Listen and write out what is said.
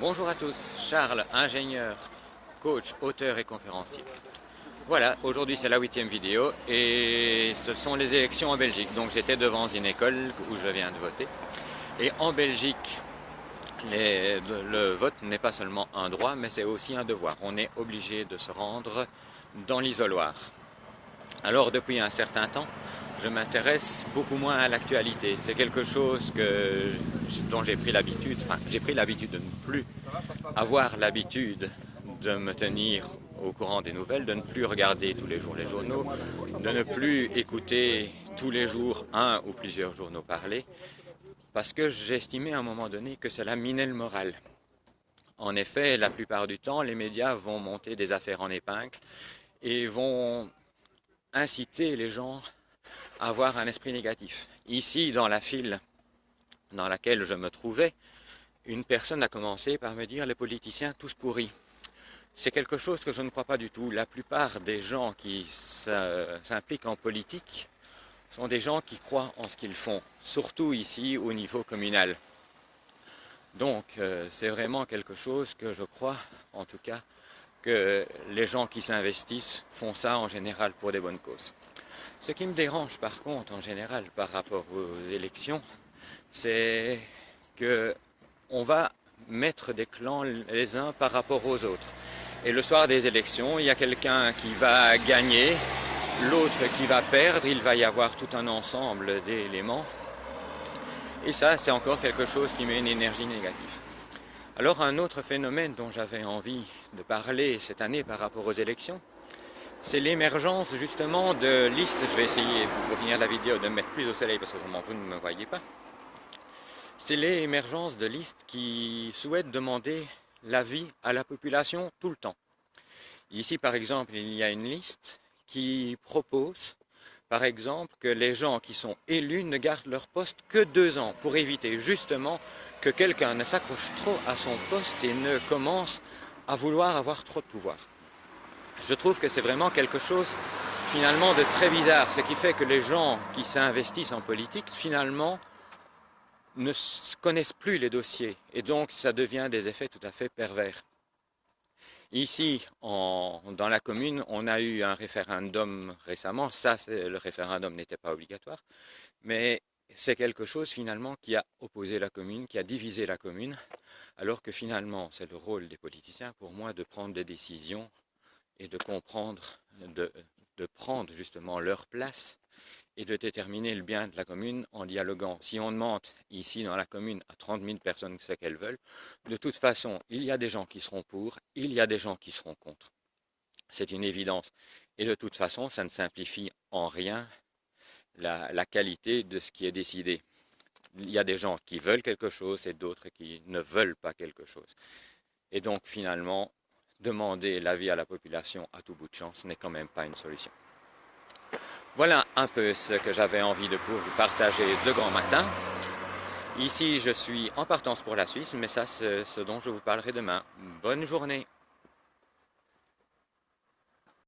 Bonjour à tous, Charles, ingénieur, coach, auteur et conférencier. Voilà, aujourd'hui c'est la 8e vidéo et ce sont les élections en Belgique. Donc j'étais devant une école où je viens de voter. Et en Belgique, le vote n'est pas seulement un droit, mais c'est aussi un devoir. On est obligé de se rendre dans l'isoloir. Alors depuis un certain temps, je m'intéresse beaucoup moins à l'actualité. C'est quelque chose dont j'ai pris l'habitude, j'ai pris l'habitude de ne plus avoir l'habitude de me tenir au courant des nouvelles, de ne plus regarder tous les jours les journaux, de ne plus écouter tous les jours un ou plusieurs journaux parler, parce que j'ai estimé à un moment donné que cela minait le moral. En effet, la plupart du temps, les médias vont monter des affaires en épingle et vont inciter les gens à avoir un esprit négatif. Ici, dans la file dans laquelle je me trouvais, une personne a commencé par me dire « les politiciens tous pourris ». C'est quelque chose que je ne crois pas du tout. La plupart des gens qui s'impliquent en politique sont des gens qui croient en ce qu'ils font, surtout ici au niveau communal. Donc c'est vraiment quelque chose que je crois, en tout cas, que les gens qui s'investissent font ça en général pour des bonnes causes. Ce qui me dérange par contre en général par rapport aux élections, c'est qu'on va mettre des clans les uns par rapport aux autres. Et le soir des élections, il y a quelqu'un qui va gagner, l'autre qui va perdre, il va y avoir tout un ensemble d'éléments. Et ça, c'est encore quelque chose qui met une énergie négative. Alors un autre phénomène dont j'avais envie de parler cette année par rapport aux élections, c'est l'émergence justement de listes. Je vais essayer, pour finir la vidéo, de me mettre plus au soleil parce que autrement vous ne me voyez pas. C'est l'émergence de listes qui souhaitent demander l'avis à la population tout le temps. Ici, par exemple, il y a une liste qui propose, par exemple, que les gens qui sont élus ne gardent leur poste que 2 ans pour éviter justement que quelqu'un ne s'accroche trop à son poste et ne commence à vouloir avoir trop de pouvoir. Je trouve que c'est vraiment quelque chose finalement de très bizarre, ce qui fait que les gens qui s'investissent en politique finalement ne connaissent plus les dossiers et donc ça devient des effets tout à fait pervers. Ici, dans la commune, on a eu un référendum récemment. Ça, le référendum n'était pas obligatoire, mais c'est quelque chose finalement qui a opposé la commune, qui a divisé la commune, alors que finalement, c'est le rôle des politiciens pour moi de prendre des décisions et de comprendre, de prendre justement leur place et de déterminer le bien de la commune en dialoguant. Si on demande ici dans la commune à 30 000 personnes ce qu'elles veulent, de toute façon, il y a des gens qui seront pour, il y a des gens qui seront contre. C'est une évidence. Et de toute façon, ça ne simplifie en rien la qualité de ce qui est décidé. Il y a des gens qui veulent quelque chose et d'autres qui ne veulent pas quelque chose. Et donc finalement, demander l'avis à la population à tout bout de champ, ce n'est quand même pas une solution. Voilà un peu ce que j'avais envie de vous partager de grand matin. Ici, je suis en partance pour la Suisse, mais ça, c'est ce dont je vous parlerai demain. Bonne journée!